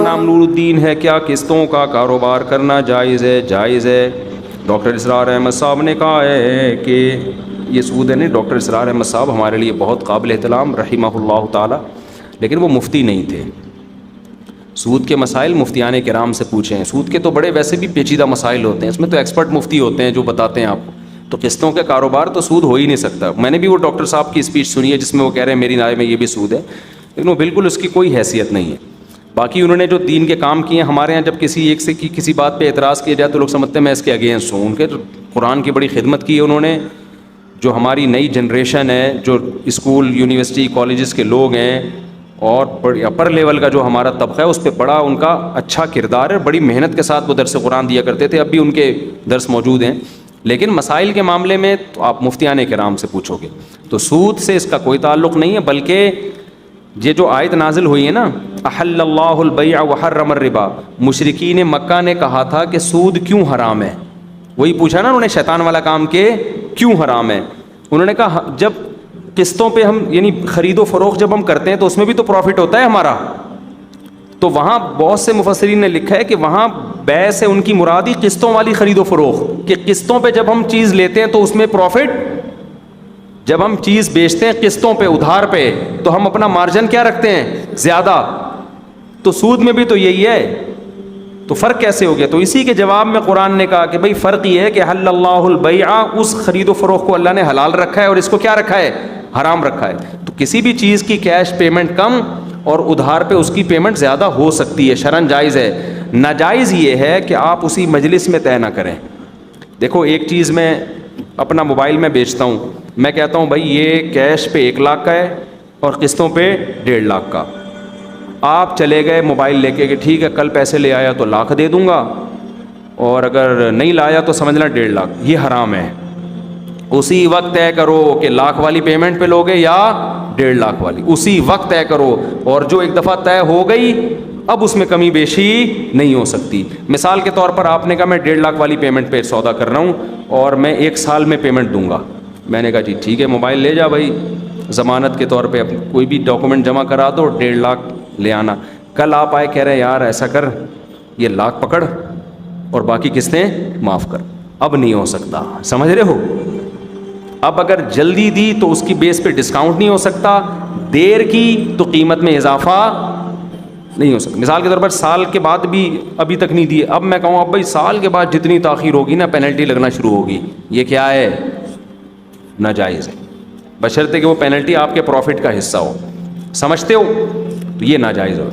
نام نور الدین ہے, کیا قسطوں کا کاروبار کرنا جائز ہے؟ جائز ہے. ڈاکٹر اسرار احمد صاحب نے کہا ہے کہ یہ سود ہے نہیں. ڈاکٹر اسرار احمد صاحب ہمارے لیے بہت قابل احترام رحمہ اللہ تعالی, لیکن وہ مفتی نہیں تھے. سود کے مسائل مفتیان کرام سے پوچھیں. سود کے تو بڑے ویسے بھی پیچیدہ مسائل ہوتے ہیں, اس میں تو ایکسپرٹ مفتی ہوتے ہیں جو بتاتے ہیں آپ کو. تو قسطوں کے کاروبار تو سود ہو ہی نہیں سکتا. میں نے بھی وہ ڈاکٹر صاحب کی اسپیچ سنی ہے جس میں وہ کہہ رہے ہیں میری رائے میں یہ بھی سود ہے, لیکن وہ بالکل اس کی کوئی حیثیت نہیں ہے. باقی انہوں نے جو دین کے کام کیے ہیں, ہمارے یہاں جب کسی ایک سے کسی بات پہ اعتراض کیا جائے تو لوگ سمجھتے ہیں میں اس کے اگینسٹ ہوں. ان کے تو قرآن کی بڑی خدمت کی ہے انہوں نے. جو ہماری نئی جنریشن ہے, جو اسکول یونیورسٹی کالجز کے لوگ ہیں, اور بڑی اپر لیول کا جو ہمارا طبقہ ہے, اس پہ بڑا ان کا اچھا کردار ہے. بڑی محنت کے ساتھ وہ درس قرآن دیا کرتے تھے, اب بھی ان کے درس موجود ہیں. لیکن مسائل کے معاملے میں تو آپ مفتیان کرام سے پوچھو گے. تو سود سے اس کا کوئی تعلق نہیں ہے, بلکہ یہ جو آیت نازل ہوئی ہے نا, احل اللہ البیع وحرم الربا, مشرکین مکہ نے کہا تھا کہ سود کیوں حرام ہے. وہی پوچھا نا انہوں نے, شیطان والا کام کہ کیوں حرام ہے. انہوں نے کہا جب قسطوں پہ ہم یعنی خرید و فروخت جب ہم کرتے ہیں تو اس میں بھی تو پروفٹ ہوتا ہے ہمارا. تو وہاں بہت سے مفسرین نے لکھا ہے کہ وہاں بیع سے ان کی مرادی قسطوں والی خرید و فروخت, کہ قسطوں پہ جب ہم چیز لیتے ہیں تو اس میں پروفٹ, جب ہم چیز بیچتے ہیں قسطوں پہ ادھار پہ تو ہم اپنا مارجن کیا رکھتے ہیں زیادہ. تو سود میں بھی تو یہی ہے. تو فرق کیسے ہو گیا؟ تو اسی کے جواب میں قرآن نے کہا کہ بھئی فرق یہ ہے کہ حل اللہ البیع, اس خرید و فروخت کو اللہ نے حلال رکھا ہے اور اس کو کیا رکھا ہے, حرام رکھا ہے. تو کسی بھی چیز کی کیش پیمنٹ کم اور ادھار پہ اس کی پیمنٹ زیادہ ہو سکتی ہے, شرعاً جائز ہے. ناجائز یہ ہے کہ آپ اسی مجلس میں طے نہ کریں. دیکھو ایک چیز میں اپنا موبائل میں بیچتا ہوں, میں کہتا ہوں بھائی یہ کیش پہ 1 لاکھ کا ہے اور قسطوں پہ 1.5 لاکھ کا. آپ چلے گئے موبائل لے کے کہ ٹھیک ہے کل پیسے لے آیا تو 1 لاکھ دے دوں گا, اور اگر نہیں لایا تو سمجھنا 1.5 لاکھ. یہ حرام ہے. اسی وقت طے کرو کہ 1 لاکھ والی پیمنٹ پہ لوگے یا 1.5 لاکھ والی, اسی وقت طے کرو. اور جو ایک دفعہ طے ہو گئی اب اس میں کمی بیشی نہیں ہو سکتی. مثال کے طور پر آپ نے کہا میں 1.5 لاکھ والی پیمنٹ پہ سودا کر رہا ہوں اور میں 1 سال میں پیمنٹ دوں گا. میں نے کہا جی ٹھیک ہے, موبائل لے جا بھائی, ضمانت کے طور پہ کوئی بھی ڈاکومنٹ جمع کرا دو, 1.5 لاکھ لے آنا. کل آپ آئے کہہ رہے ہیں یار ایسا کر یہ 1 لاکھ پکڑ اور باقی قسطیں معاف کر. اب نہیں ہو سکتا, سمجھ رہے ہو. اب اگر جلدی دی تو اس کی بیس پہ ڈسکاؤنٹ نہیں ہو سکتا, دیر کی تو قیمت میں اضافہ نہیں ہو سکتا. مثال کے طور پر سال کے بعد بھی ابھی تک نہیں دیے, اب میں کہوں اب بھائی سال کے بعد جتنی تاخیر ہوگی نا پینلٹی لگنا شروع ہوگی. یہ کیا ہے؟ ناجائز ہے, بشرطے کہ وہ پینلٹی آپ کے پروفٹ کا حصہ ہو. سمجھتے ہو؟ تو یہ ناجائز ہو.